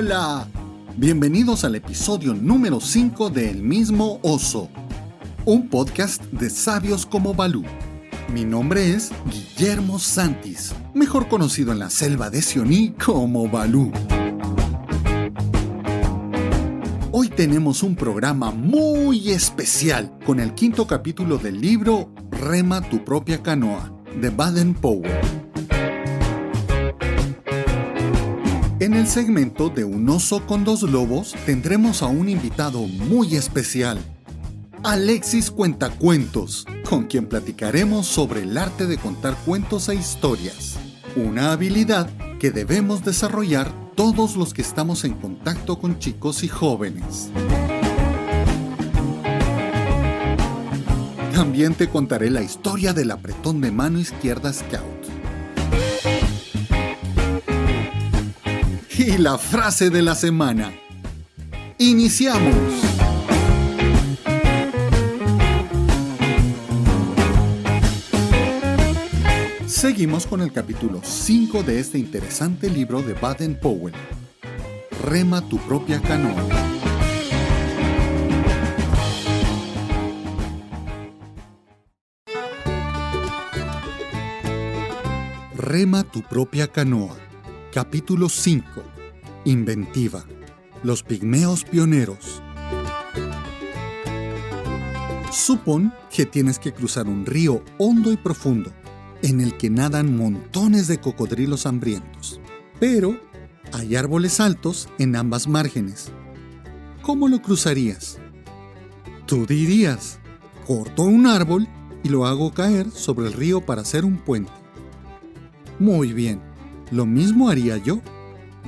Hola, bienvenidos al episodio número 5 de El Mismo Oso, un podcast de sabios como Balú. Mi nombre es Guillermo Santis, mejor conocido en la selva de Sioní como Balú. Hoy tenemos un programa muy especial con el 5º capítulo del libro Rema tu propia canoa, de Baden-Powell. En el segmento de Un oso con dos lobos tendremos a un invitado muy especial, Alexis Cuentacuentos, con quien platicaremos sobre el arte de contar cuentos e historias, una habilidad que debemos desarrollar todos los que estamos en contacto con chicos y jóvenes. También te contaré la historia del apretón de mano izquierda Scout. Y la frase de la semana. ¡Iniciamos! Seguimos con el capítulo 5 de este interesante libro de Baden-Powell. Rema tu propia canoa. Rema tu propia canoa. Capítulo 5. Inventiva. Los pigmeos pioneros. Supón que tienes que cruzar un río hondo y profundo, en el que nadan montones de cocodrilos hambrientos. Pero hay árboles altos en ambas márgenes. ¿Cómo lo cruzarías? Tú dirías, corto un árbol y lo hago caer sobre el río para hacer un puente. Muy bien, lo mismo haría yo.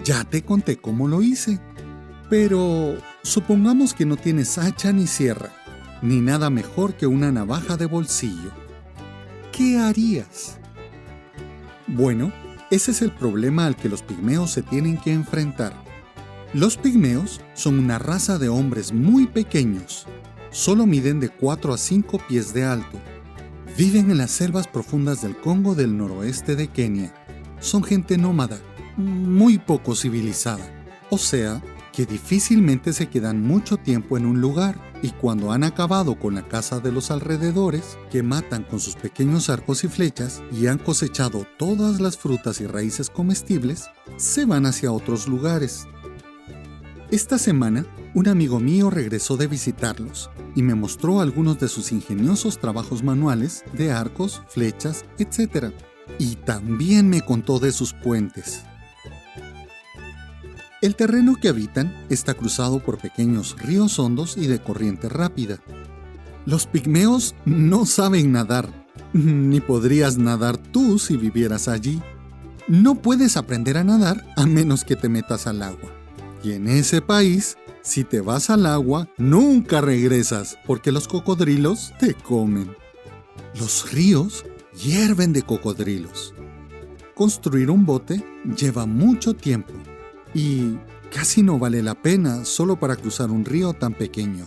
Ya te conté cómo lo hice. Pero supongamos que no tienes hacha ni sierra, ni nada mejor que una navaja de bolsillo. ¿Qué harías? Bueno, ese es el problema al que los pigmeos se tienen que enfrentar. Los pigmeos son una raza de hombres muy pequeños. Solo miden de 4 a 5 pies de alto. Viven en las selvas profundas del Congo del noroeste de Kenia. Son gente nómada, muy poco civilizada. O sea, que difícilmente se quedan mucho tiempo en un lugar, y cuando han acabado con la caza de los alrededores, que matan con sus pequeños arcos y flechas, y han cosechado todas las frutas y raíces comestibles, se van hacia otros lugares. Esta semana, un amigo mío regresó de visitarlos, y me mostró algunos de sus ingeniosos trabajos manuales de arcos, flechas, etc. Y también me contó de sus puentes. El terreno que habitan está cruzado por pequeños ríos hondos y de corriente rápida. Los pigmeos no saben nadar, ni podrías nadar tú si vivieras allí. No puedes aprender a nadar a menos que te metas al agua. Y en ese país, si te vas al agua, nunca regresas, porque los cocodrilos te comen. Los ríos hierven de cocodrilos. Construir un bote lleva mucho tiempo. Y casi no vale la pena solo para cruzar un río tan pequeño.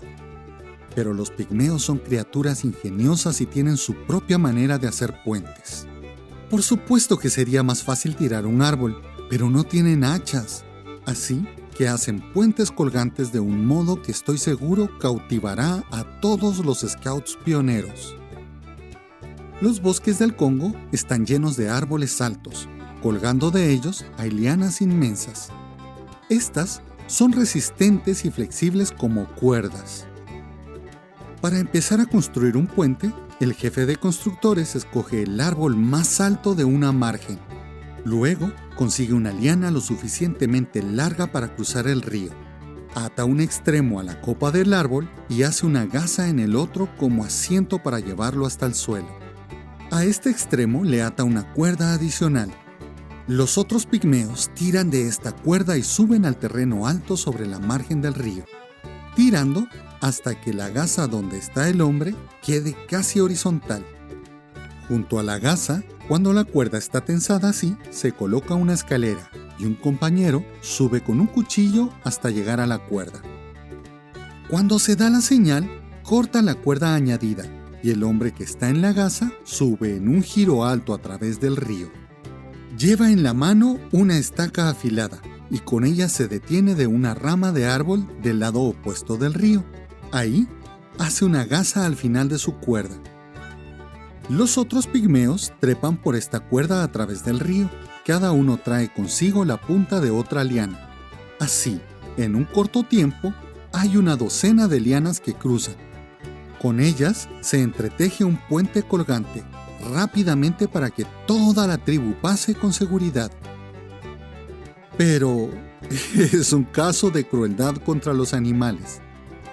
Pero los pigmeos son criaturas ingeniosas y tienen su propia manera de hacer puentes. Por supuesto que sería más fácil tirar un árbol, pero no tienen hachas. Así que hacen puentes colgantes de un modo que estoy seguro cautivará a todos los scouts pioneros. Los bosques del Congo están llenos de árboles altos. Colgando de ellos hay lianas inmensas. Estas son resistentes y flexibles como cuerdas. Para empezar a construir un puente, el jefe de constructores escoge el árbol más alto de una margen. Luego, consigue una liana lo suficientemente larga para cruzar el río. Ata un extremo a la copa del árbol y hace una gasa en el otro como asiento para llevarlo hasta el suelo. A este extremo le ata una cuerda adicional. Los otros pigmeos tiran de esta cuerda y suben al terreno alto sobre la margen del río, tirando hasta que la gasa donde está el hombre quede casi horizontal. Junto a la gasa, cuando la cuerda está tensada así, se coloca una escalera y un compañero sube con un cuchillo hasta llegar a la cuerda. Cuando se da la señal, corta la cuerda añadida y el hombre que está en la gasa sube en un giro alto a través del río. Lleva en la mano una estaca afilada y con ella se detiene de una rama de árbol del lado opuesto del río. Ahí hace una gaza al final de su cuerda. Los otros pigmeos trepan por esta cuerda a través del río. Cada uno trae consigo la punta de otra liana. Así, en un corto tiempo, hay una docena de lianas que cruzan. Con ellas se entreteje un puente colgante rápidamente para que toda la tribu pase con seguridad. Pero es un caso de crueldad contra los animales,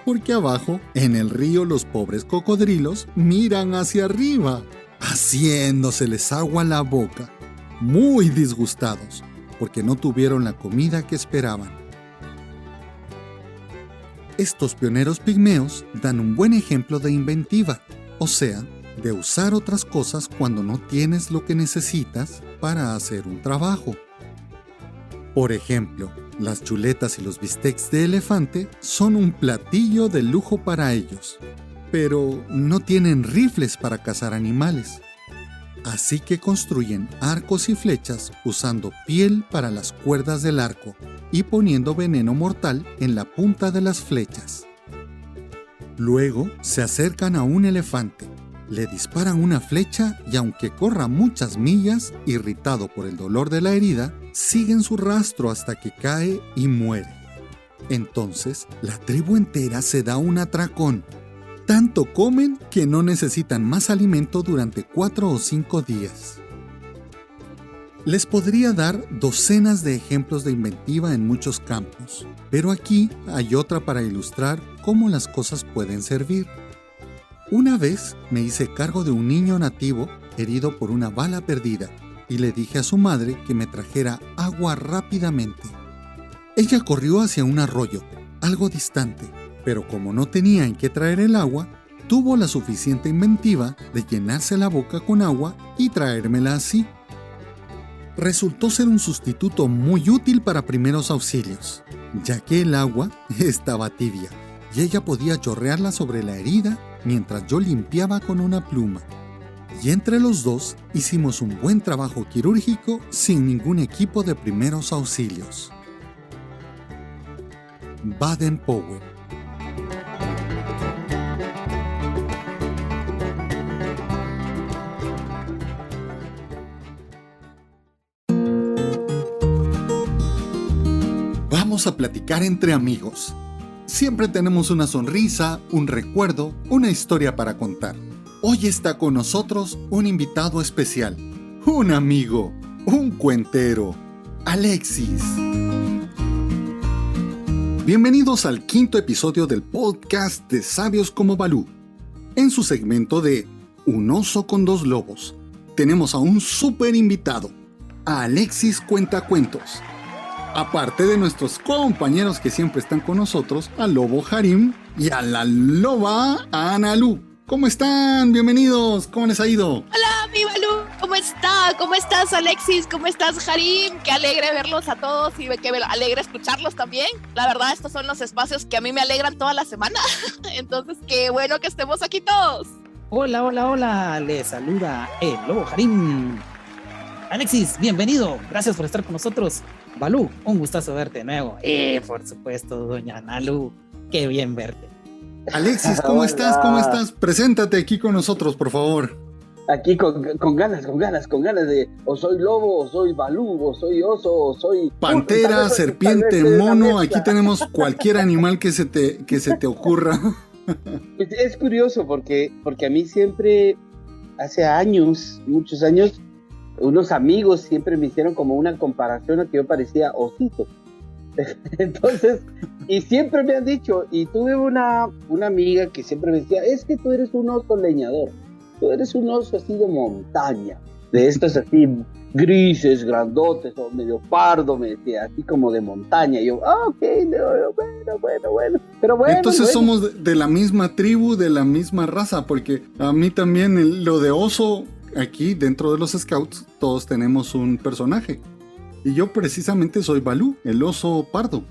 porque abajo, en el río, los pobres cocodrilos miran hacia arriba, haciéndoseles agua a la boca, muy disgustados, porque no tuvieron la comida que esperaban. Estos pioneros pigmeos dan un buen ejemplo de inventiva, o sea, de usar otras cosas cuando no tienes lo que necesitas para hacer un trabajo. Por ejemplo, las chuletas y los bistecs de elefante son un platillo de lujo para ellos, pero no tienen rifles para cazar animales. Así que construyen arcos y flechas usando piel para las cuerdas del arco y poniendo veneno mortal en la punta de las flechas. Luego se acercan a un elefante, le disparan una flecha y aunque corra muchas millas, irritado por el dolor de la herida, siguen su rastro hasta que cae y muere. Entonces, la tribu entera se da un atracón. Tanto comen que no necesitan más alimento durante 4 o 5 días. Les podría dar docenas de ejemplos de inventiva en muchos campos, pero aquí hay otra para ilustrar cómo las cosas pueden servir. Una vez me hice cargo de un niño nativo herido por una bala perdida y le dije a su madre que me trajera agua rápidamente. Ella corrió hacia un arroyo, algo distante, pero como no tenía en qué traer el agua, tuvo la suficiente inventiva de llenarse la boca con agua y traérmela así. Resultó ser un sustituto muy útil para primeros auxilios, ya que el agua estaba tibia y ella podía chorrearla sobre la herida mientras yo limpiaba con una pluma. Y entre los dos hicimos un buen trabajo quirúrgico sin ningún equipo de primeros auxilios. Baden-Powell. Vamos a platicar entre amigos. Siempre tenemos una sonrisa, un recuerdo, una historia para contar. Hoy está con nosotros un invitado especial, un amigo, un cuentero, Alexis. Bienvenidos al 5º episodio del podcast de Sabios como Balú. En su segmento de Un oso con 2 lobos, tenemos a un súper invitado, a Alexis Cuentacuentos. Aparte de nuestros compañeros que siempre están con nosotros, al lobo Harim y a la loba Analu. ¿Cómo están? Bienvenidos. ¿Cómo les ha ido? Hola, mi Balú. ¿Cómo está? ¿Cómo estás, Alexis? ¿Cómo estás, Harim? Qué alegre verlos a todos y qué alegre escucharlos también. La verdad, estos son los espacios que a mí me alegran toda la semana. Entonces, qué bueno que estemos aquí todos. Hola, hola, hola. Les saluda el lobo Harim. Alexis, bienvenido. Gracias por estar con nosotros. Balú, un gustazo verte de nuevo. Por supuesto, doña Analu. Qué bien verte. Alexis, ¿cómo estás? ¿Cómo estás? Preséntate aquí con nosotros, por favor. Aquí con ganas de o soy lobo, o soy Balú, o soy oso, o soy... Pantera, serpiente, mono, aquí tenemos cualquier animal que se te ocurra. Es curioso porque a mí siempre, hace años, muchos años, unos amigos siempre me hicieron como una comparación a que yo parecía osito. Entonces, y siempre me han dicho, y tuve una amiga que siempre me decía, es que tú eres un oso leñador, tú eres un oso así de montaña, de estos así grises, grandotes, o medio pardo, me decía, así como de montaña. Y yo, ok, bueno, pero bueno. Entonces somos de la misma tribu, de la misma raza, porque a mí también lo de oso, aquí dentro de los scouts, todos tenemos un personaje. Y yo precisamente soy Balú, el oso pardo.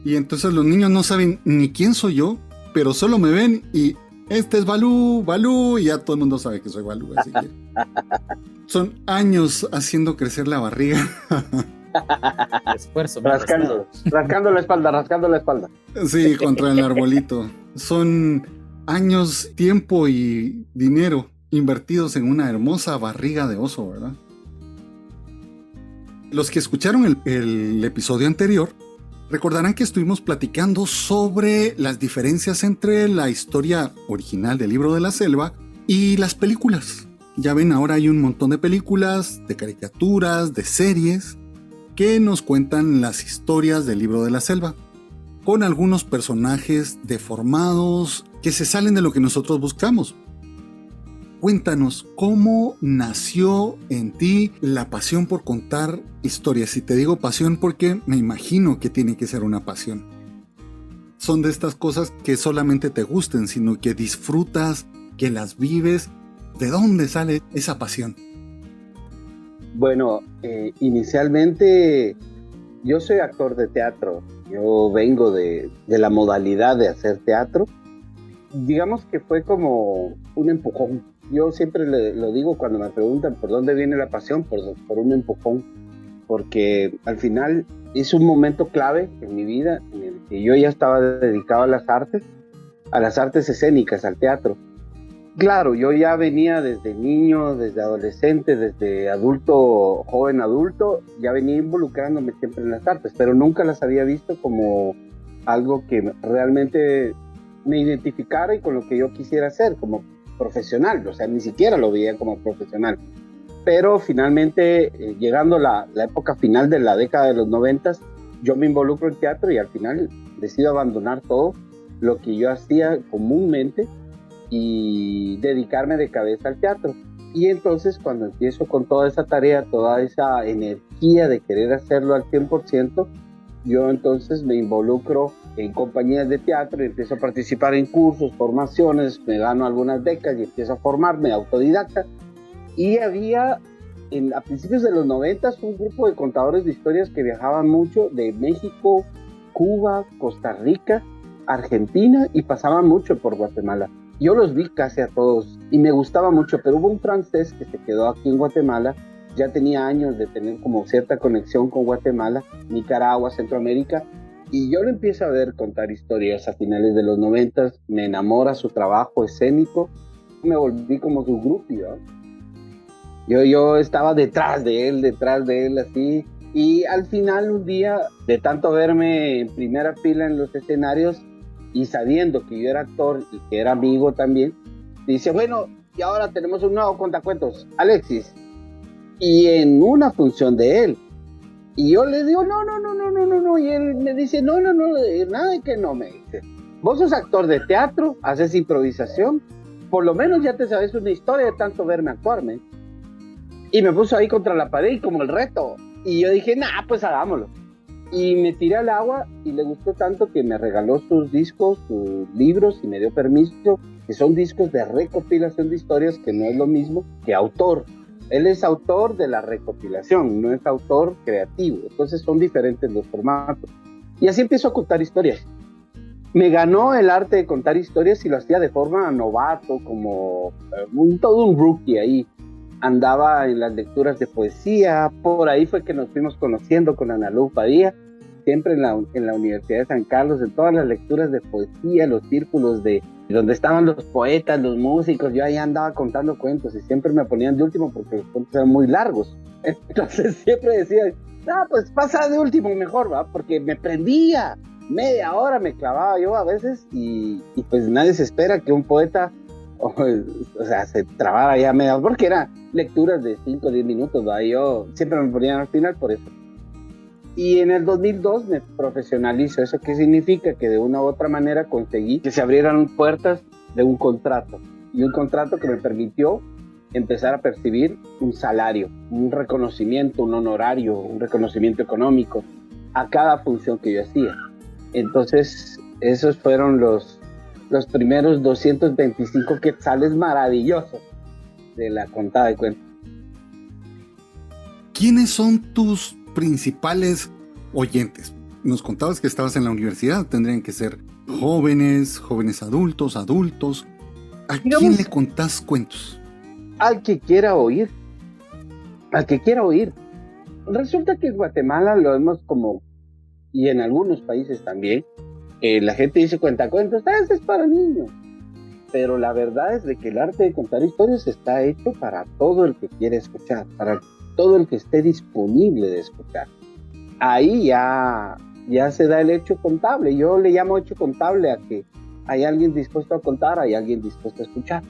Y entonces los niños no saben ni quién soy yo, pero solo me ven y este es Balú, y ya todo el mundo sabe que soy Balú, así que son años haciendo crecer la barriga. Esfuerzo. Rascando la espalda. Sí, contra el arbolito. Son años, tiempo y dinero invertidos en una hermosa barriga de oso, ¿verdad? Los que escucharon el episodio anterior recordarán que estuvimos platicando sobre las diferencias entre la historia original del Libro de la Selva y las películas. Ya ven, ahora hay un montón de películas, de caricaturas, de series que nos cuentan las historias del Libro de la Selva, con algunos personajes deformados que se salen de lo que nosotros buscamos. Cuéntanos, ¿cómo nació en ti la pasión por contar historias? Y te digo pasión porque me imagino que tiene que ser una pasión. Son de estas cosas que solamente te gusten, sino que disfrutas, que las vives. ¿De dónde sale esa pasión? Bueno, inicialmente yo soy actor de teatro. Yo vengo de la modalidad de hacer teatro. Digamos que fue como un empujón. Yo siempre lo digo cuando me preguntan por dónde viene la pasión, por un empujón. Porque al final es un momento clave en mi vida en el que yo ya estaba dedicado a las artes escénicas, al teatro. Claro, yo ya venía desde niño, desde adolescente, desde adulto, joven adulto, ya venía involucrándome siempre en las artes, pero nunca las había visto como algo que realmente me identificara y con lo que yo quisiera hacer como profesional, o sea, ni siquiera lo veía como profesional. Pero finalmente, llegando la época final de la década de los 90, yo me involucro en teatro y al final decido abandonar todo lo que yo hacía comúnmente y dedicarme de cabeza al teatro. Y entonces cuando empiezo con toda esa tarea, toda esa energía de querer hacerlo al 100%, yo entonces me involucro en compañías de teatro y empiezo a participar en cursos, formaciones, me gano algunas becas y empiezo a formarme autodidacta. Y había a principios de los 90 un grupo de contadores de historias que viajaban mucho de México, Cuba, Costa Rica, Argentina y pasaban mucho por Guatemala. Yo los vi casi a todos y me gustaba mucho, pero hubo un francés que se quedó aquí en Guatemala, ya tenía años de tener como cierta conexión con Guatemala, Nicaragua, Centroamérica, y yo lo empiezo a ver contar historias a finales de los 90, me enamora su trabajo escénico, me volví como su groupie, ¿no? Yo estaba detrás de él así, y al final un día, de tanto verme en primera fila en los escenarios, y sabiendo que yo era actor y que era amigo también, dice, bueno, y ahora tenemos un nuevo contacuentos, Alexis. Y en una función de él. Y yo le digo, no. Y él me dice, no, nada de que no, me dice. Vos sos actor de teatro, haces improvisación, por lo menos ya te sabes una historia de tanto verme actuarme. Y me puso ahí contra la pared y como el reto. Y yo dije, pues hagámoslo. Y me tiré al agua y le gustó tanto que me regaló sus discos, sus libros y me dio permiso, que son discos de recopilación de historias, que no es lo mismo que autor. Él es autor de la recopilación, no es autor creativo. Entonces son diferentes los formatos. Y así empiezo a contar historias. Me ganó el arte de contar historias y lo hacía de forma novato, como todo un rookie ahí. Andaba en las lecturas de poesía, por ahí fue que nos fuimos conociendo con Analu Padilla, siempre en la Universidad de San Carlos, en todas las lecturas de poesía, los círculos de donde estaban los poetas, los músicos, yo ahí andaba contando cuentos y siempre me ponían de último porque los cuentos eran muy largos, entonces siempre decía, pues pasa de último mejor, ¿va? Porque me prendía, media hora me clavaba yo a veces y pues nadie se espera que un poeta o sea, se trababa ya media hora, porque eran lecturas de 5 o 10 minutos, ¿va? Yo siempre me ponían al final por eso. Y en el 2002 me profesionalizo. ¿Eso qué significa? Que de una u otra manera conseguí que se abrieran puertas de un contrato. Y un contrato que me permitió empezar a percibir un salario, un reconocimiento, un honorario, un reconocimiento económico a cada función que yo hacía. Entonces, esos fueron los primeros 225 quetzales maravillosos de la contada de cuentos. ¿Quiénes son tus principales oyentes? Nos contabas que estabas en la universidad, tendrían que ser jóvenes adultos. ¿A quién le contás cuentos? Al que quiera oír. resulta que en Guatemala lo vemos como, y en algunos países también, la gente dice cuentacuentos, ese es para niños. Pero la verdad es de que el arte de contar historias está hecho para todo el que quiere escuchar, para todo el que esté disponible de escuchar. Ahí ya se da el hecho contable. Yo le llamo hecho contable a que hay alguien dispuesto a contar, hay alguien dispuesto a escuchar.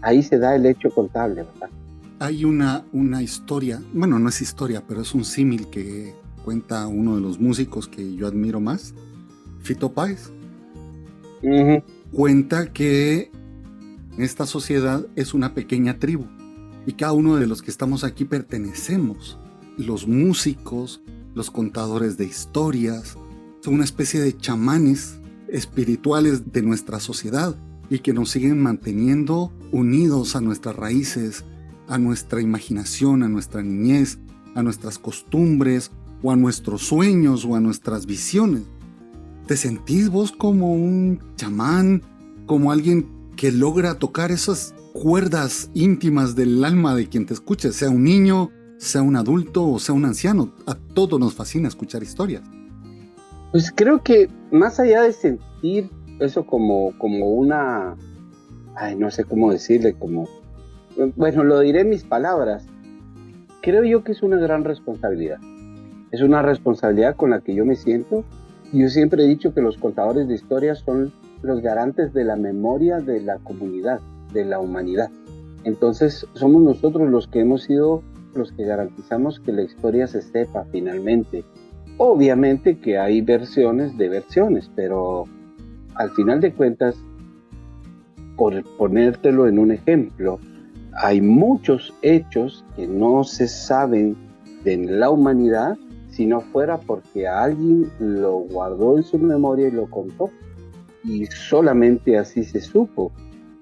Ahí se da el hecho contable, ¿verdad? Hay una historia, bueno, no es historia, pero es un símil que cuenta uno de los músicos que yo admiro más, Fito Páez. Uh-huh. Cuenta que esta sociedad es una pequeña tribu y cada uno de los que estamos aquí pertenecemos. Los músicos, los contadores de historias, son una especie de chamanes espirituales de nuestra sociedad y que nos siguen manteniendo unidos a nuestras raíces, a nuestra imaginación, a nuestra niñez, a nuestras costumbres o a nuestros sueños o a nuestras visiones. ¿Te sentís vos como un chamán, como alguien que logra tocar esas cuerdas íntimas del alma de quien te escuche, sea un niño, sea un adulto o sea un anciano? A todos nos fascina escuchar historias. Pues creo que más allá de sentir eso como una, no sé cómo decirle, bueno, lo diré en mis palabras, creo yo que es una gran responsabilidad. Es una responsabilidad con la que yo me siento. Yo siempre he dicho que los contadores de historias son los garantes de la memoria de la comunidad, de la humanidad. Entonces somos nosotros los que hemos sido los que garantizamos que la historia se sepa finalmente. Obviamente que hay versiones de versiones, pero al final de cuentas, por ponértelo en un ejemplo, hay muchos hechos que no se saben de la humanidad si no fuera porque alguien lo guardó en su memoria y lo contó. Y solamente así se supo.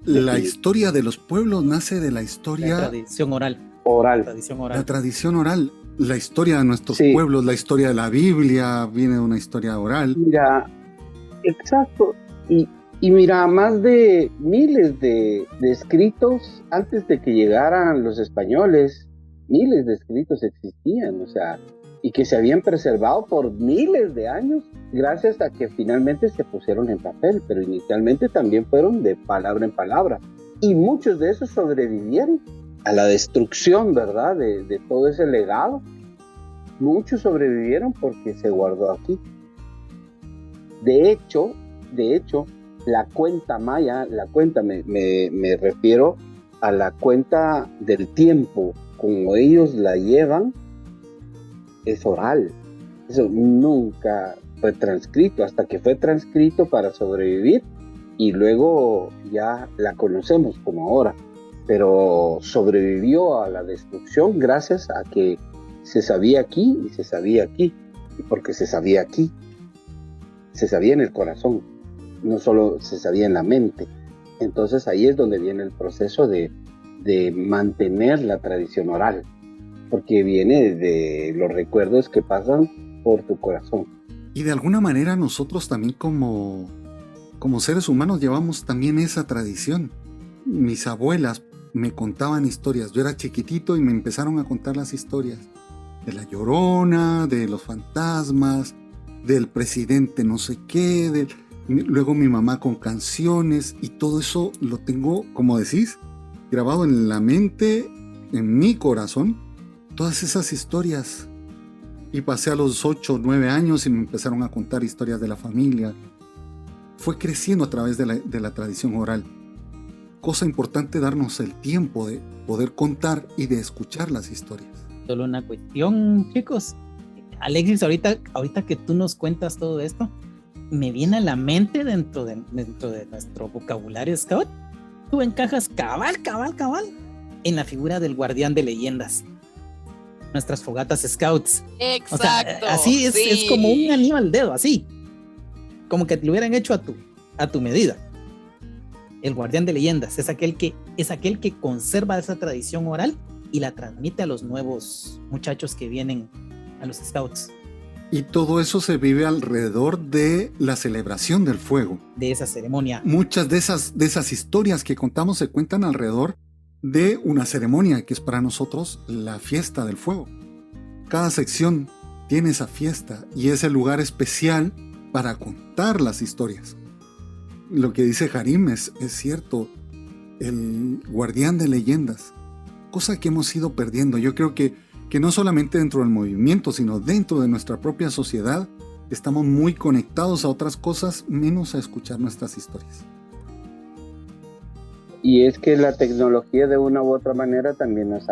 La historia de los pueblos nace de la historia... La tradición oral. La tradición oral. La historia de nuestros pueblos, la historia de la Biblia, viene de una historia oral. Mira, exacto. Y mira, más de miles de escritos, antes de que llegaran los españoles, miles de escritos existían, o sea, y que se habían preservado por miles de años, gracias a que finalmente se pusieron en papel, pero inicialmente también fueron de palabra en palabra. Y muchos de esos sobrevivieron a la destrucción, ¿verdad?, de todo ese legado. Muchos sobrevivieron porque se guardó aquí. De hecho, la cuenta maya, me refiero a la cuenta del tiempo, como ellos la llevan, es oral. Eso nunca fue transcrito, hasta que fue transcrito para sobrevivir y luego ya la conocemos como ahora. Pero sobrevivió a la destrucción gracias a que se sabía aquí y se sabía aquí. Y porque se sabía aquí, se sabía en el corazón, no solo se sabía en la mente. Entonces ahí es donde viene el proceso de mantener la tradición oral, porque viene de los recuerdos que pasan por tu corazón. Y de alguna manera nosotros también como seres humanos llevamos también esa tradición. Mis abuelas me contaban historias. Yo era chiquitito y me empezaron a contar las historias de la Llorona, de los fantasmas, del presidente no sé qué, luego mi mamá con canciones, y todo eso lo tengo, como decís, grabado en la mente, en mi corazón, todas esas historias. Y pasé a los 8 o 9 años y me empezaron a contar historias de la familia. Fue creciendo a través de la tradición oral. Cosa importante, darnos el tiempo de poder contar y de escuchar las historias. Solo una cuestión, chicos. Alexis, ahorita que tú nos cuentas todo esto, me viene a la mente dentro de nuestro vocabulario scout, tú encajas cabal en la figura del guardián de leyendas. Nuestras fogatas scouts. Exacto. O sea, así es, sí. Es como un anillo al dedo, así. Como que te lo hubieran hecho a tu medida. El guardián de leyendas es aquel que conserva esa tradición oral y la transmite a los nuevos muchachos que vienen a los scouts. Y todo eso se vive alrededor de la celebración del fuego. De esa ceremonia. Muchas de esas historias que contamos se cuentan alrededor de una ceremonia que es para nosotros la fiesta del fuego. Cada sección tiene esa fiesta y ese lugar especial para contar las historias. Lo que dice Harim es cierto, el guardián de leyendas, cosa que hemos ido perdiendo. Yo creo que no solamente dentro del movimiento, sino dentro de nuestra propia sociedad, estamos muy conectados a otras cosas, menos a escuchar nuestras historias. Y es que la tecnología de una u otra manera también nos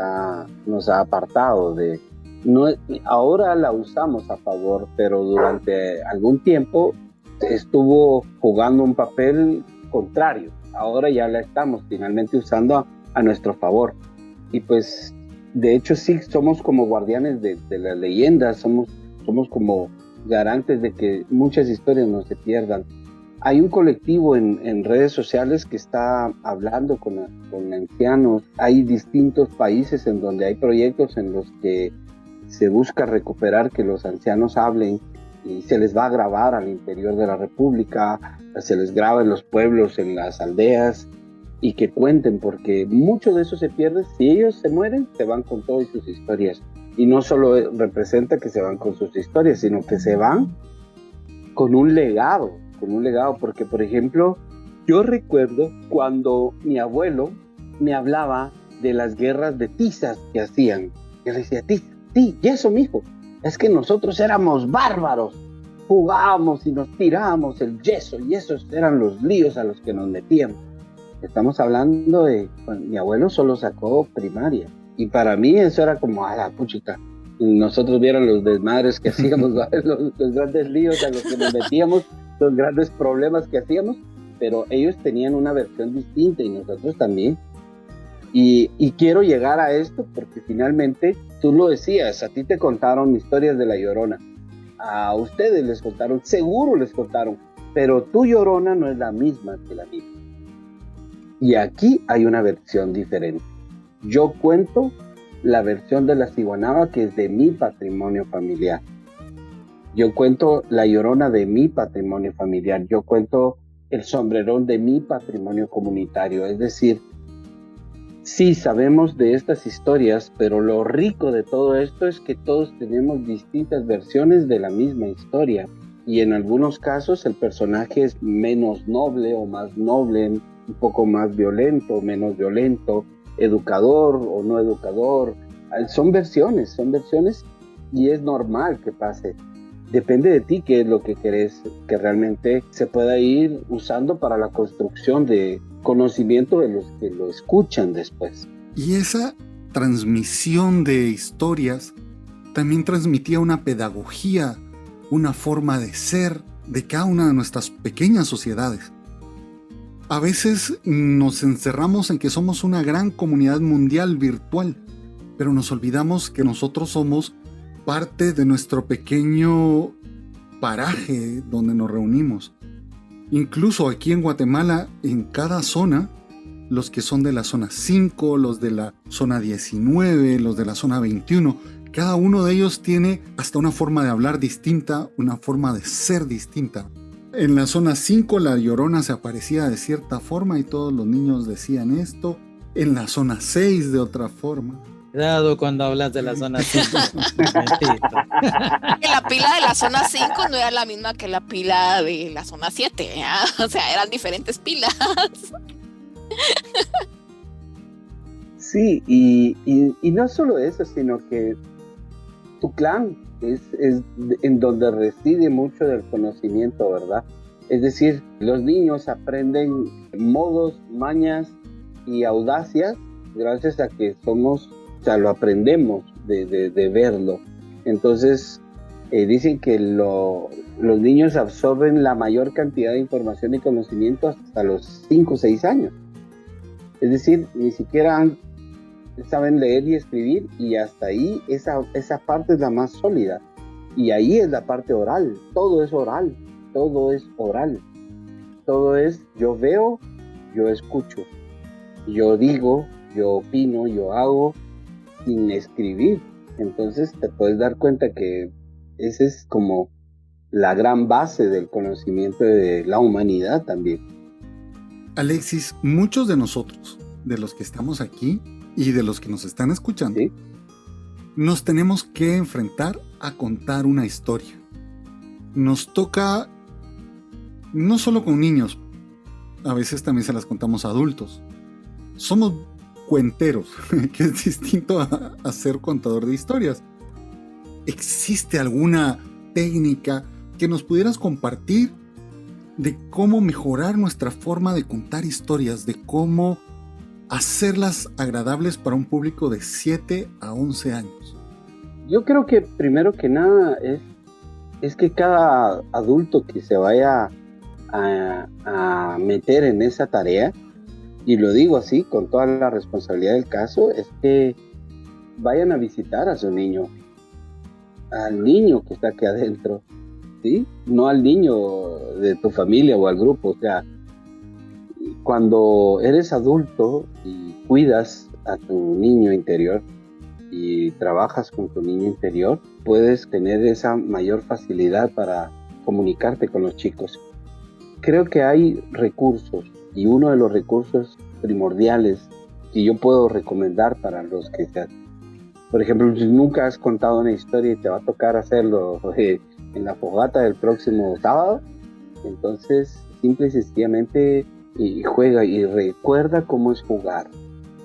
ha apartado de... No, ahora la usamos a favor, pero durante algún tiempo estuvo jugando un papel contrario. Ahora ya la estamos finalmente usando a nuestro favor. Y pues, de hecho sí, somos como guardianes de las leyendas, somos como garantes de que muchas historias no se pierdan. Hay un colectivo en redes sociales que está hablando con ancianos. Hay distintos países en donde hay proyectos en los que se busca recuperar que los ancianos hablen y se les va a grabar al interior de la República, se les graba en los pueblos, en las aldeas, y que cuenten, porque mucho de eso se pierde. Si ellos se mueren, se van con todas sus historias. Y no solo representa que se van con sus historias, sino que se van con un legado, porque, por ejemplo, yo recuerdo cuando mi abuelo me hablaba de las guerras de tizas que hacían. Yo le decía, sí, y eso, mijo, es que nosotros éramos bárbaros, jugábamos y nos tirábamos el yeso, y esos eran los líos a los que nos metíamos. Estamos hablando de, bueno, mi abuelo solo sacó primaria, y para mí eso era como, a la puchica, nosotros vieron los desmadres que hacíamos, los grandes líos a los que nos metíamos, los grandes problemas que hacíamos, pero ellos tenían una versión distinta y nosotros también. Y quiero llegar a esto porque finalmente, tú lo decías, a ti te contaron historias de La Llorona, a ustedes les contaron, seguro les contaron, pero tu Llorona no es la misma que la mía. Y aquí hay una versión diferente. Yo cuento la versión de la Ciguanaba, que es de mi patrimonio familiar. Yo cuento la Llorona de mi patrimonio familiar. Yo cuento el sombrerón de mi patrimonio comunitario. Es decir, sí sabemos de estas historias, pero lo rico de todo esto es que todos tenemos distintas versiones de la misma historia. Y en algunos casos el personaje es menos noble o más noble, un poco más violento, menos violento, educador o no educador. Son versiones y es normal que pase. Depende de ti qué es lo que querés que realmente se pueda ir usando para la construcción de conocimiento de los que lo escuchan después. Y esa transmisión de historias también transmitía una pedagogía, una forma de ser de cada una de nuestras pequeñas sociedades. A veces nos encerramos en que somos una gran comunidad mundial virtual, pero nos olvidamos que nosotros somos parte de nuestro pequeño paraje donde nos reunimos. Incluso aquí en Guatemala, en cada zona, los que son de la zona 5, los de la zona 19, los de la zona 21, cada uno de ellos tiene hasta una forma de hablar distinta, una forma de ser distinta. En la zona 5 la Llorona se aparecía de cierta forma y todos los niños decían esto. En la zona 6 de otra forma. Cuidado cuando hablas de la zona 5. Que la pila de la zona 5 no era la misma que la pila de la zona 7, ¿eh? O sea, eran diferentes pilas. Sí, y no solo eso, sino que tu clan es en donde reside mucho del conocimiento, ¿verdad? Es decir, los niños aprenden modos, mañas y audacias gracias a que lo aprendemos de verlo. Entonces, dicen que los niños absorben la mayor cantidad de información y conocimiento hasta los 5 o 6 años. Es decir, ni siquiera saben leer y escribir, y hasta ahí esa parte es la más sólida. Y ahí es la parte oral. Todo es oral. Todo es yo veo, yo escucho, yo digo, yo opino, yo hago, sin escribir. Entonces te puedes dar cuenta que esa es como la gran base del conocimiento de la humanidad también. Alexis, muchos de nosotros, de los que estamos aquí y de los que nos están escuchando, ¿sí? nos tenemos que enfrentar a contar una historia. Nos toca no solo con niños, a veces también se las contamos a adultos. Somos cuenteros, que es distinto a ser contador de historias. ¿Existe alguna técnica que nos pudieras compartir de cómo mejorar nuestra forma de contar historias, de cómo hacerlas agradables para un público de 7 a 11 años? Yo creo que primero que nada es que cada adulto que se vaya a meter en esa tarea, y lo digo así con toda la responsabilidad del caso, es que vayan a visitar a su niño, al niño que está aquí adentro, ¿sí? No al niño de tu familia o al grupo. O sea, cuando eres adulto y cuidas a tu niño interior y trabajas con tu niño interior, puedes tener esa mayor facilidad para comunicarte con los chicos. Creo que hay recursos, y uno de los recursos primordiales que yo puedo recomendar para los que sean. Por ejemplo, si nunca has contado una historia y te va a tocar hacerlo en la fogata del próximo sábado, entonces simple y sencillamente juega y recuerda cómo es jugar.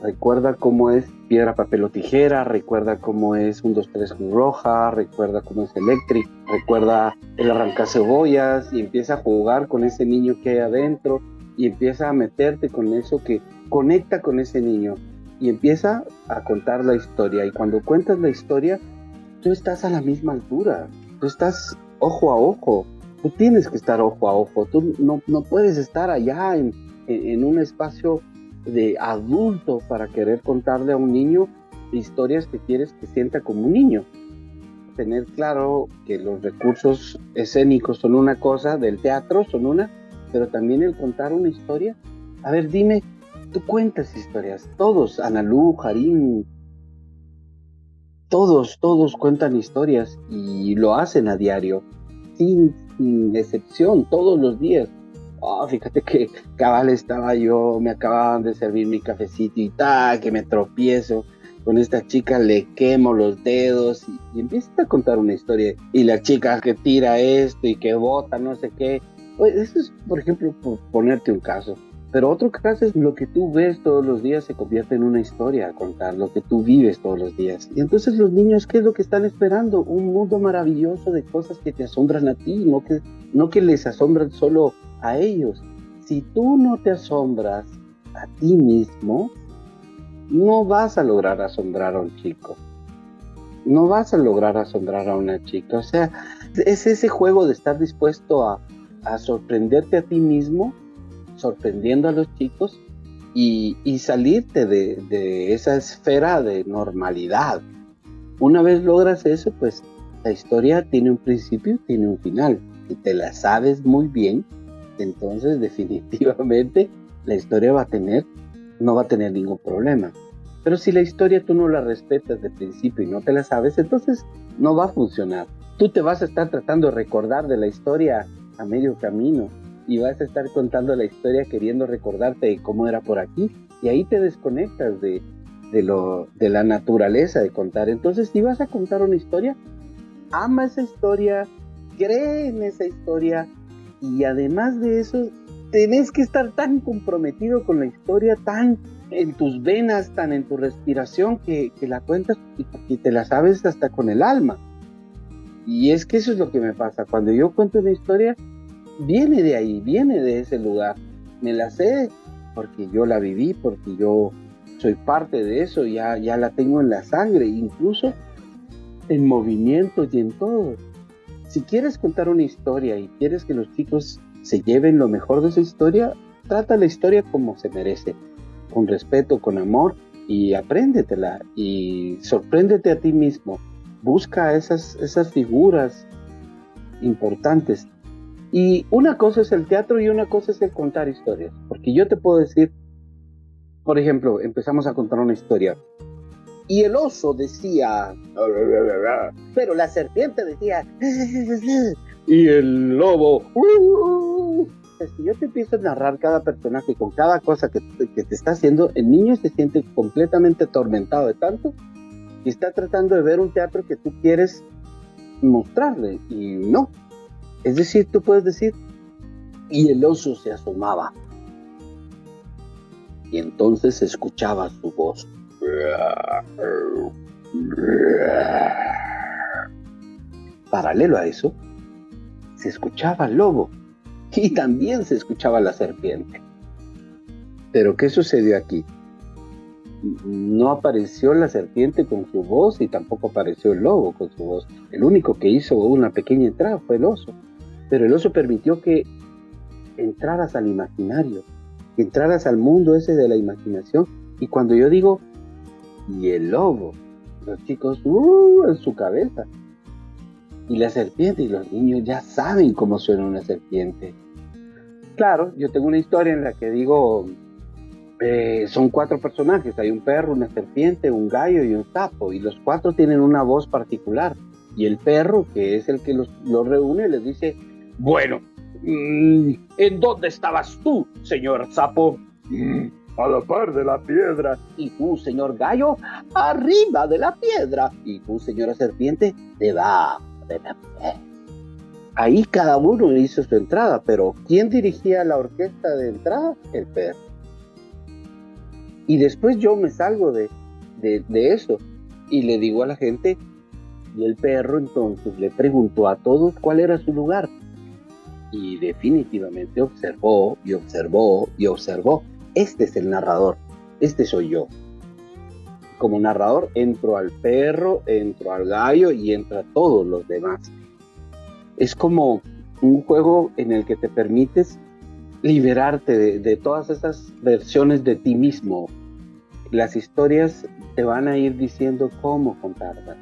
Recuerda cómo es piedra, papel o tijera, recuerda cómo es 1, 2, 3 con roja, recuerda cómo es electric, recuerda el arrancar cebollas, y empieza a jugar con ese niño que hay adentro y empieza a meterte con eso que conecta con ese niño y empieza a contar la historia. Y cuando cuentas la historia, tú estás a la misma altura, tú estás ojo a ojo, tú tienes que estar ojo a ojo, tú no puedes estar allá en un espacio de adulto para querer contarle a un niño historias que quieres que sienta como un niño. Tener claro que los recursos escénicos son una cosa, del teatro son una, pero también el contar una historia. A ver, dime, tú cuentas historias, todos, Analu, Harim, todos cuentan historias y lo hacen a diario, sin excepción, todos los días. Fíjate que cabal estaba yo, me acababan de servir mi cafecito y que me tropiezo con esta chica, le quemo los dedos y empieza a contar una historia. Y la chica que tira esto y que bota no sé qué. Eso es, por ejemplo, por ponerte un caso. Pero otro caso es lo que tú ves todos los días se convierte en una historia a contar, lo que tú vives todos los días. Y entonces los niños, ¿qué es lo que están esperando? Un mundo maravilloso de cosas que te asombran a ti, no que les asombran solo a ellos. Si tú no te asombras a ti mismo, no vas a lograr asombrar a un chico. No vas a lograr asombrar a una chica. O sea, es ese juego de estar dispuesto a sorprenderte a ti mismo, sorprendiendo a los chicos y salirte de esa esfera de normalidad. Una vez logras eso, pues la historia tiene un principio, tiene un final. Si te la sabes muy bien, entonces definitivamente la historia no va a tener ningún problema. Pero si la historia tú no la respetas de principio y no te la sabes, entonces no va a funcionar. Tú te vas a estar tratando de recordar de la historia a medio camino y vas a estar contando la historia queriendo recordarte de cómo era por aquí, y ahí te desconectas de la naturaleza de contar. Entonces, si vas a contar una historia, ama esa historia, cree en esa historia, y además de eso, tenés que estar tan comprometido con la historia, tan en tus venas, tan en tu respiración, que la cuentas y te la sabes hasta con el alma. Y es que eso es lo que me pasa. Cuando yo cuento una historia, viene de ahí, viene de ese lugar. Me la sé porque yo la viví, porque yo soy parte de eso, ya la tengo en la sangre, incluso en movimientos y en todo. Si quieres contar una historia y quieres que los chicos se lleven lo mejor de esa historia, trata la historia como se merece, con respeto, con amor, y apréndetela y sorpréndete a ti mismo. Busca esas figuras importantes. Y una cosa es el teatro y una cosa es el contar historias. Porque yo te puedo decir, por ejemplo, empezamos a contar una historia. Y el oso decía, pero la serpiente decía, y el lobo. Si yo te empiezo a narrar cada personaje con cada cosa que te está haciendo, el niño se siente completamente atormentado de tanto y está tratando de ver un teatro que tú quieres mostrarle, y no. Es decir, tú puedes decir, y el oso se asomaba, y entonces se escuchaba su voz. Paralelo a eso, se escuchaba el lobo, y también se escuchaba la serpiente. Pero ¿qué sucedió aquí? No apareció la serpiente con su voz y tampoco apareció el lobo con su voz. El único que hizo una pequeña entrada fue el oso. Pero el oso permitió que entraras al imaginario, que entraras al mundo ese de la imaginación. Y cuando yo digo, y el lobo, los chicos, en su cabeza. Y la serpiente, y los niños ya saben cómo suena una serpiente. Claro, yo tengo una historia en la que digo, son 4 personajes, hay un perro, una serpiente, un gallo y un sapo, y los 4 tienen una voz particular. Y el perro, que es el que los reúne, les dice, bueno, ¿en dónde estabas tú, señor sapo? A la par de la piedra. ¿Y tú, señor gallo? Arriba de la piedra. ¿Y tú, señora serpiente? Debajo de la piedra. Ahí cada uno hizo su entrada, pero ¿quién dirigía la orquesta de entrada? El perro. Y después yo me salgo de eso y le digo a la gente, y el perro entonces le preguntó a todos cuál era su lugar. Y definitivamente observó y observó y observó. Este es el narrador, este soy yo. Como narrador entro al perro, entro al gallo y entro a todos los demás. Es como un juego en el que te permites liberarte de todas esas versiones de ti mismo. Las historias te van a ir diciendo cómo contarlas.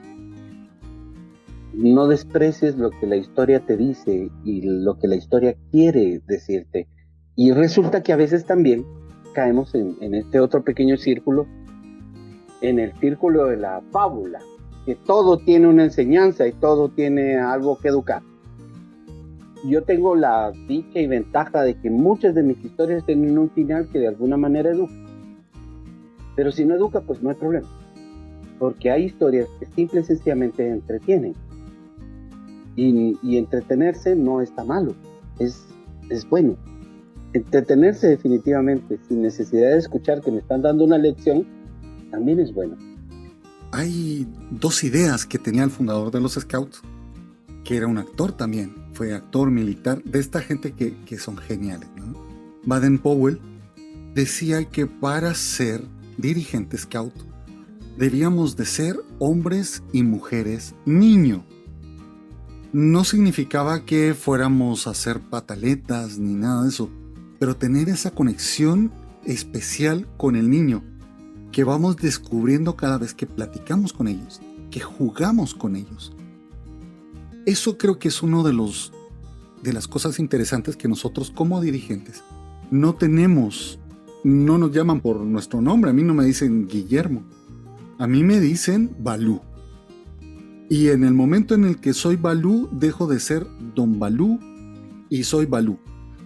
No desprecies lo que la historia te dice y lo que la historia quiere decirte. Y resulta que a veces también caemos en este otro pequeño círculo, en el círculo de la fábula, que todo tiene una enseñanza y todo tiene algo que educar. Yo tengo la dicha y ventaja de que muchas de mis historias tienen un final que de alguna manera educa. Pero si no educa, pues no hay problema. Porque hay historias que simple y sencillamente entretienen. Y entretenerse no está malo, es bueno. Entretenerse definitivamente, sin necesidad de escuchar que me están dando una lección, también es bueno. Hay 2 ideas que tenía el fundador de los Scouts, que era un actor también, fue actor militar, de esta gente que son geniales, ¿no? Baden-Powell decía que para ser dirigente Scout debíamos de ser hombres y mujeres niño. No significaba que fuéramos a hacer pataletas ni nada de eso, pero tener esa conexión especial con el niño, que vamos descubriendo cada vez que platicamos con ellos, que jugamos con ellos. Eso creo que es uno de las cosas interesantes que nosotros como dirigentes no nos llaman por nuestro nombre. A mí no me dicen Guillermo, a mí me dicen Balú. Y en el momento en el que soy Balú, dejo de ser Don Balú y soy Balú.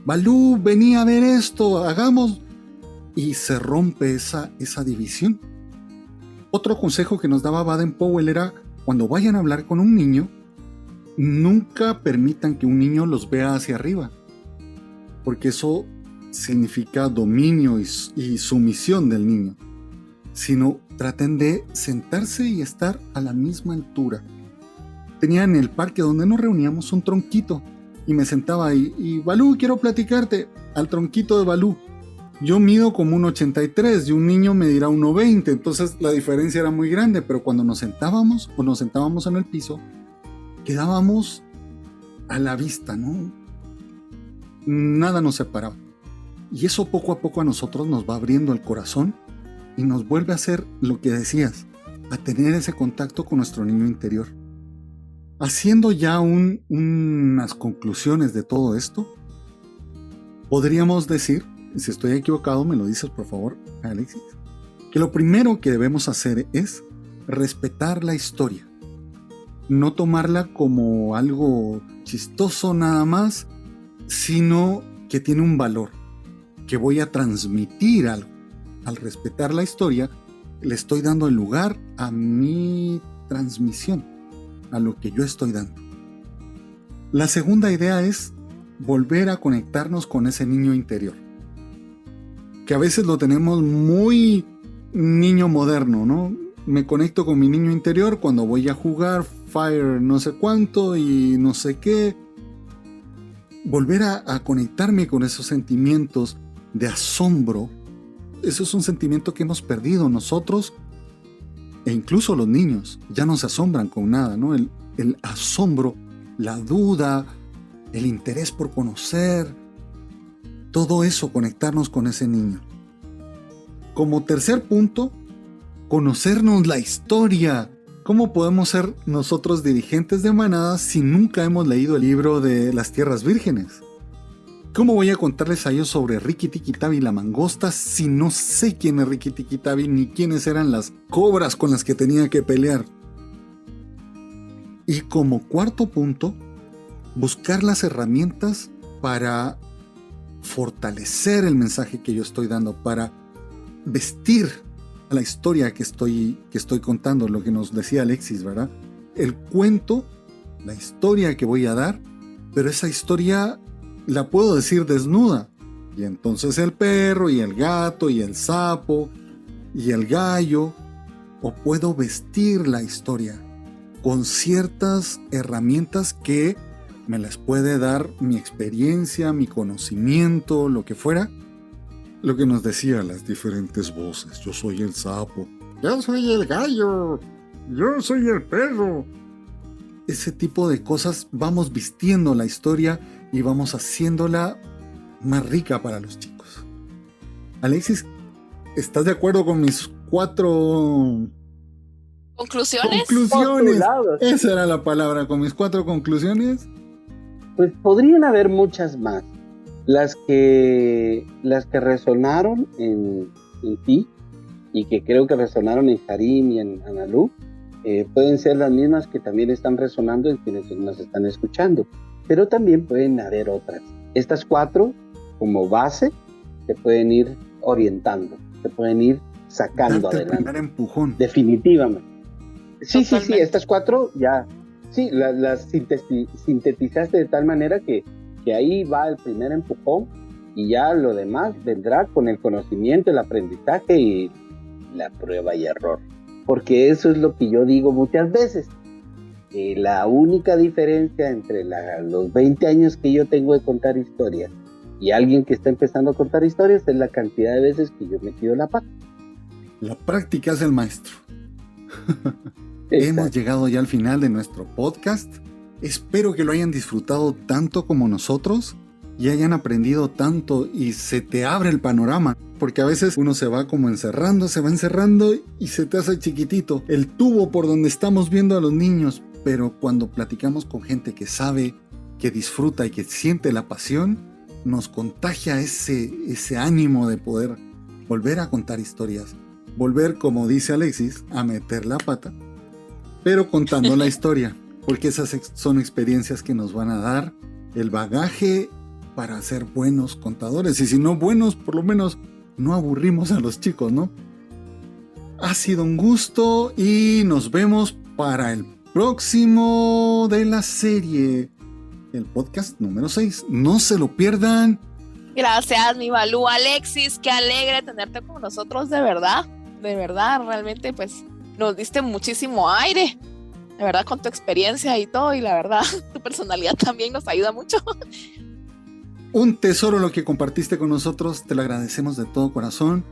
Balú, vení a ver esto, hagamos. Y se rompe esa división. Otro consejo que nos daba Baden-Powell era, cuando vayan a hablar con un niño, nunca permitan que un niño los vea hacia arriba, porque eso significa dominio y sumisión del niño, sino traten de sentarse y estar a la misma altura. Tenía en el parque donde nos reuníamos un tronquito y me sentaba ahí y Balú, quiero platicarte al tronquito de Balú. Yo mido como 1,83 y un niño medirá 1,20, entonces la diferencia era muy grande, pero cuando nos sentábamos en el piso, quedábamos a la vista, ¿no? Nada nos separaba. Y eso poco a poco a nosotros nos va abriendo el corazón y nos vuelve a hacer lo que decías, a tener ese contacto con nuestro niño interior. Haciendo ya unas conclusiones de todo esto, podríamos decir, si estoy equivocado me lo dices por favor, Alexis, que lo primero que debemos hacer es respetar la historia. No tomarla como algo chistoso nada más, sino que tiene un valor, que voy a transmitir algo. Al respetar la historia, le estoy dando el lugar a mi transmisión, a lo que yo estoy dando. La segunda idea es volver a conectarnos con ese niño interior, que a veces lo tenemos muy niño moderno, ¿no? Me conecto con mi niño interior cuando voy a jugar Fire no sé cuánto y no sé qué. Volver a conectarme con esos sentimientos de asombro. Eso es un sentimiento que hemos perdido nosotros e incluso los niños. Ya no se asombran con nada, ¿no? El asombro, la duda, el interés por conocer. Todo eso, conectarnos con ese niño. Como tercer punto, conocernos la historia. ¿Cómo podemos ser nosotros dirigentes de manadas si nunca hemos leído el libro de las Tierras Vírgenes? ¿Cómo voy a contarles a ellos sobre Rikki Tikki Tavi y la mangosta si no sé quién es Rikki Tikki Tavi ni quiénes eran las cobras con las que tenía que pelear? Y como cuarto punto, buscar las herramientas para fortalecer el mensaje que yo estoy dando, para vestir la historia que estoy contando, lo que nos decía Alexis, ¿verdad? El cuento, la historia que voy a dar, pero esa historia la puedo decir desnuda. Y entonces el perro y el gato y el sapo y el gallo, o puedo vestir la historia con ciertas herramientas que me las puede dar mi experiencia, mi conocimiento, lo que fuera. Lo que nos decía las diferentes voces. Yo soy el sapo. Yo soy el gallo. Yo soy el perro. Ese tipo de cosas, vamos vistiendo la historia y vamos haciéndola más rica para los chicos. Alexis, ¿estás de acuerdo con mis 4 conclusiones? Esa era la palabra, con mis 4 conclusiones. Pues podrían haber muchas más. Las que resonaron en ti y que creo que resonaron en Harim y en Analu, pueden ser las mismas que también están resonando en quienes nos están escuchando, pero también pueden haber otras. Estas 4 como base te pueden ir orientando, te pueden ir sacando darte adelante. El primer empujón. Definitivamente. Sí, Totalmente. sí, estas 4 ya, sí, las sintetizaste de tal manera que ahí va el primer empujón y ya lo demás vendrá con el conocimiento, el aprendizaje y la prueba y error. Porque eso es lo que yo digo muchas veces. La única diferencia entre los 20 años que yo tengo de contar historias y alguien que está empezando a contar historias es la cantidad de veces que yo he metido la pata. La práctica es el maestro. Hemos llegado ya al final de nuestro podcast. Espero que lo hayan disfrutado tanto como nosotros y hayan aprendido tanto y se te abre el panorama, porque a veces uno se va como encerrando y se te hace chiquitito el tubo por donde estamos viendo a los niños, pero cuando platicamos con gente que sabe, que disfruta y que siente la pasión, nos contagia ese ánimo de poder volver a contar historias, volver, como dice Alexis, a meter la pata, pero contando la historia. Porque esas son experiencias que nos van a dar el bagaje para ser buenos contadores. Y si no buenos, por lo menos no aburrimos a los chicos, ¿no? Ha sido un gusto y nos vemos para el próximo de la serie. El podcast número 6. No se lo pierdan. Gracias, mi Balú. Alexis, qué alegre tenerte con nosotros, de verdad. De verdad, realmente, pues, nos diste muchísimo aire. De verdad, con tu experiencia y todo, y la verdad, tu personalidad también nos ayuda mucho. Un tesoro lo que compartiste con nosotros, te lo agradecemos de todo corazón.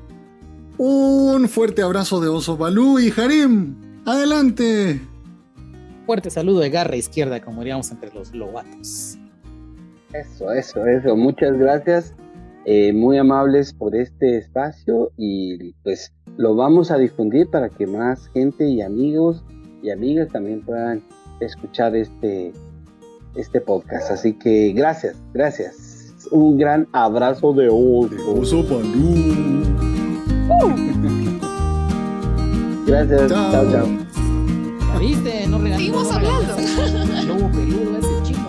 Un fuerte abrazo de Oso Balú y Harim. ¡Adelante! Fuerte saludo de garra izquierda, como diríamos entre los lobatos. Eso. Muchas gracias. Muy amables por este espacio y pues lo vamos a difundir para que más gente y amigos y amigas también puedan escuchar este podcast. Así que gracias. Un gran abrazo de oso. De Oso Balú. Gracias. Chao. ¿Ya viste? No regañó. Seguimos hablando. El lobo peludo ese chico.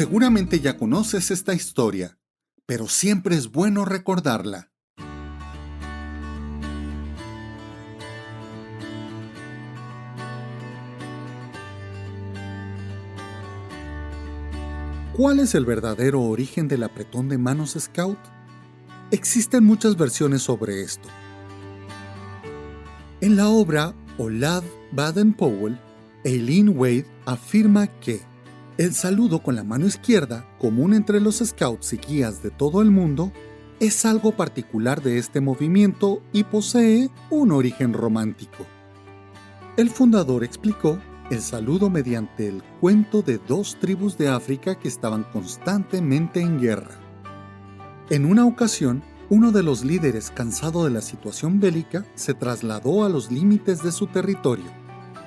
Seguramente ya conoces esta historia, pero siempre es bueno recordarla. ¿Cuál es el verdadero origen del apretón de manos Scout? Existen muchas versiones sobre esto. En la obra Olave Baden-Powell, Eileen Wade afirma que el saludo con la mano izquierda, común entre los scouts y guías de todo el mundo, es algo particular de este movimiento y posee un origen romántico. El fundador explicó el saludo mediante el cuento de dos tribus de África que estaban constantemente en guerra. En una ocasión, uno de los líderes, cansado de la situación bélica, se trasladó a los límites de su territorio,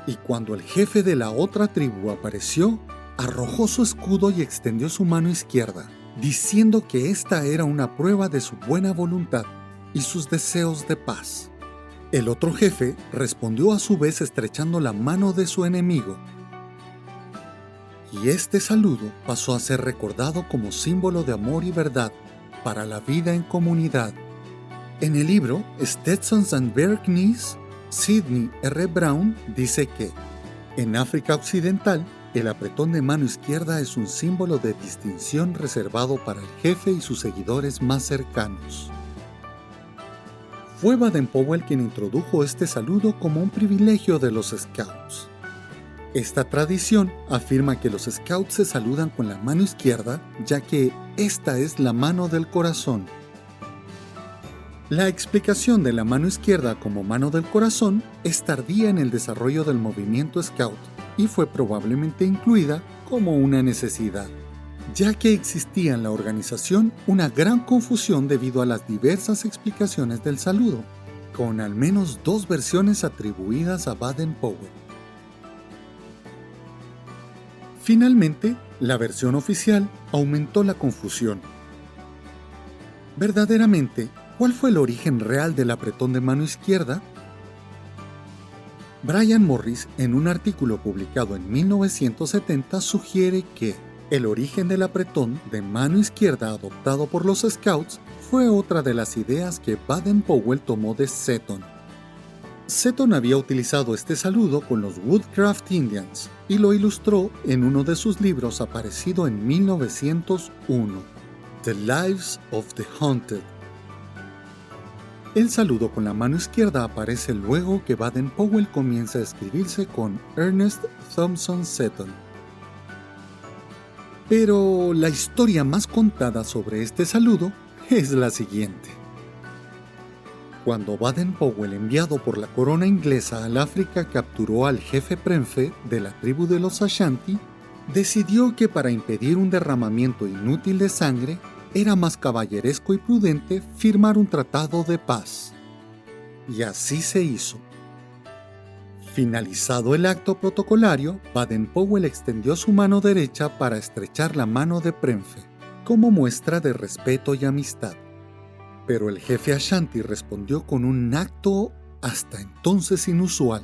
y cuando el jefe de la otra tribu apareció, arrojó su escudo y extendió su mano izquierda, diciendo que esta era una prueba de su buena voluntad y sus deseos de paz. El otro jefe respondió a su vez estrechando la mano de su enemigo, y este saludo pasó a ser recordado como símbolo de amor y verdad para la vida en comunidad. En el libro Stetsons and Bear Knees, Sidney R. Brown dice que, en África Occidental, el apretón de mano izquierda es un símbolo de distinción reservado para el jefe y sus seguidores más cercanos. Fue Baden-Powell quien introdujo este saludo como un privilegio de los Scouts. Esta tradición afirma que los Scouts se saludan con la mano izquierda, ya que esta es la mano del corazón. La explicación de la mano izquierda como mano del corazón es tardía en el desarrollo del movimiento Scout y fue probablemente incluida como una necesidad, ya que existía en la organización una gran confusión debido a las diversas explicaciones del saludo, con al menos 2 versiones atribuidas a Baden-Powell. Finalmente, la versión oficial aumentó la confusión. Verdaderamente, ¿cuál fue el origen real del apretón de mano izquierda? Brian Morris, en un artículo publicado en 1970, sugiere que el origen del apretón de mano izquierda adoptado por los Scouts fue otra de las ideas que Baden-Powell tomó de Seton. Seton había utilizado este saludo con los Woodcraft Indians y lo ilustró en uno de sus libros aparecido en 1901, The Lives of the Hunted. El saludo con la mano izquierda aparece luego que Baden-Powell comienza a escribirse con Ernest Thompson Seton. Pero la historia más contada sobre este saludo es la siguiente. Cuando Baden-Powell, enviado por la corona inglesa al África, capturó al jefe Prenfe de la tribu de los Ashanti, decidió que para impedir un derramamiento inútil de sangre, era más caballeresco y prudente firmar un tratado de paz. Y así se hizo. Finalizado el acto protocolario, Baden-Powell extendió su mano derecha para estrechar la mano de Prenfe, como muestra de respeto y amistad. Pero el jefe Ashanti respondió con un acto hasta entonces inusual.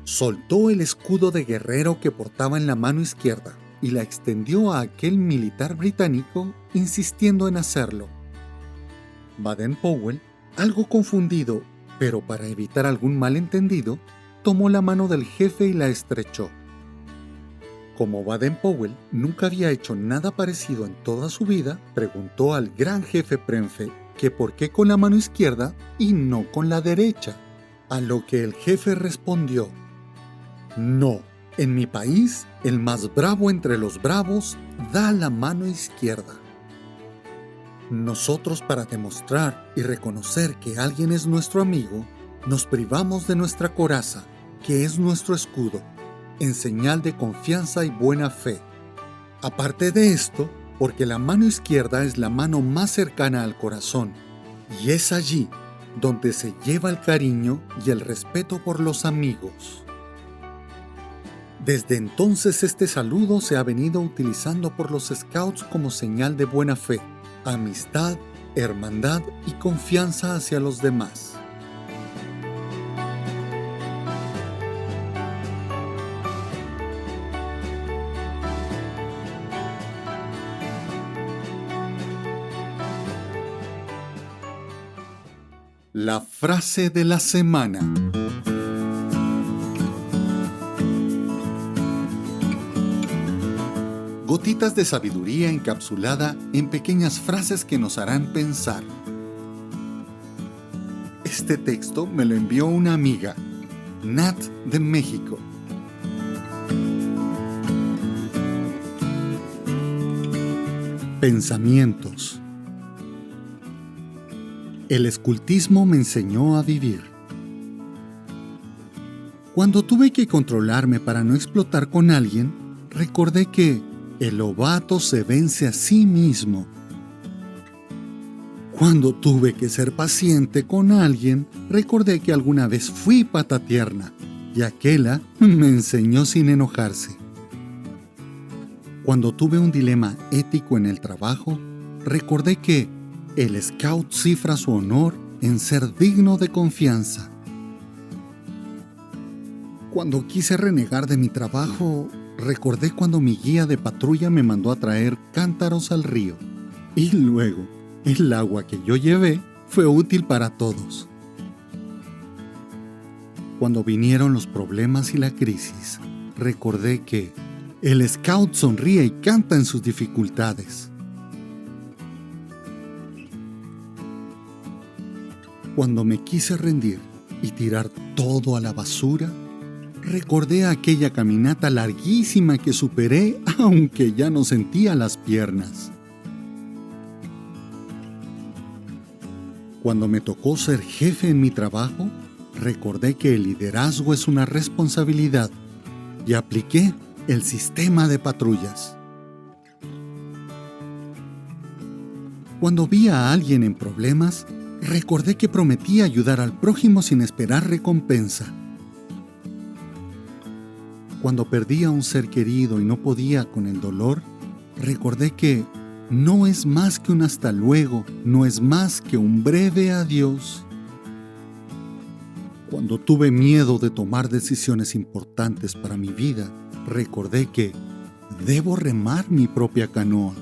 Soltó el escudo de guerrero que portaba en la mano izquierda y la extendió a aquel militar británico, insistiendo en hacerlo. Baden-Powell, algo confundido, pero para evitar algún malentendido, tomó la mano del jefe y la estrechó. Como Baden-Powell nunca había hecho nada parecido en toda su vida, preguntó al gran jefe Prenfe que por qué con la mano izquierda y no con la derecha, a lo que el jefe respondió: «No, en mi país, el más bravo entre los bravos da la mano izquierda». Nosotros, para demostrar y reconocer que alguien es nuestro amigo, nos privamos de nuestra coraza, que es nuestro escudo, en señal de confianza y buena fe. Aparte de esto, porque la mano izquierda es la mano más cercana al corazón, y es allí donde se lleva el cariño y el respeto por los amigos. Desde entonces este saludo se ha venido utilizando por los Scouts como señal de buena fe, amistad, hermandad y confianza hacia los demás. La frase de la semana. Gotitas de sabiduría encapsulada en pequeñas frases que nos harán pensar. Este texto me lo envió una amiga, Nat de México. Pensamientos. El escultismo me enseñó a vivir. Cuando tuve que controlarme para no explotar con alguien, recordé que el lobato se vence a sí mismo. Cuando tuve que ser paciente con alguien, recordé que alguna vez fui pata tierna y aquella me enseñó sin enojarse. Cuando tuve un dilema ético en el trabajo, recordé que el scout cifra su honor en ser digno de confianza. Cuando quise renegar de mi trabajo, recordé cuando mi guía de patrulla me mandó a traer cántaros al río. Y luego, el agua que yo llevé fue útil para todos. Cuando vinieron los problemas y la crisis, recordé que el scout sonríe y canta en sus dificultades. Cuando me quise rendir y tirar todo a la basura, recordé aquella caminata larguísima que superé aunque ya no sentía las piernas. Cuando me tocó ser jefe en mi trabajo, recordé que el liderazgo es una responsabilidad y apliqué el sistema de patrullas. Cuando vi a alguien en problemas, recordé que prometí ayudar al prójimo sin esperar recompensa. Cuando perdí a un ser querido y no podía con el dolor, recordé que no es más que un hasta luego, no es más que un breve adiós. Cuando tuve miedo de tomar decisiones importantes para mi vida, recordé que debo remar mi propia canoa.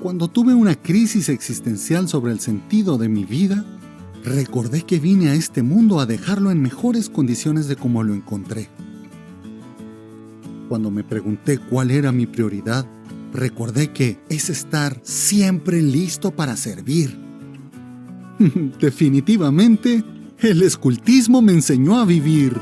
Cuando tuve una crisis existencial sobre el sentido de mi vida, recordé que vine a este mundo a dejarlo en mejores condiciones de como lo encontré. Cuando me pregunté cuál era mi prioridad, recordé que es estar siempre listo para servir. Definitivamente, el escultismo me enseñó a vivir.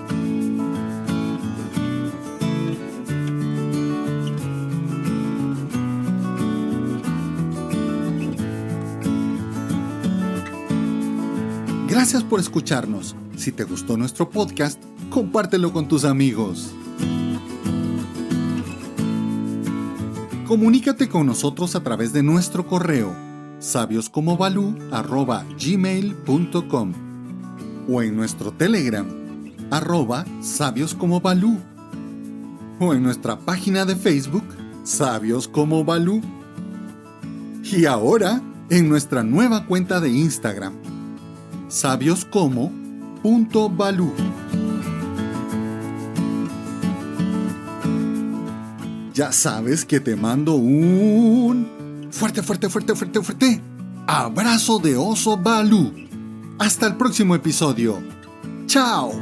Gracias por escucharnos. Si te gustó nuestro podcast, compártelo con tus amigos. Comunícate con nosotros a través de nuestro correo sabioscomobalú@gmail.com o en nuestro Telegram @sabioscomobalú o en nuestra página de Facebook Sabios como Balú y ahora en nuestra nueva cuenta de Instagram sabioscomo.balú. Ya sabes que te mando un fuerte abrazo de oso Balú. Hasta el próximo episodio. ¡Chao!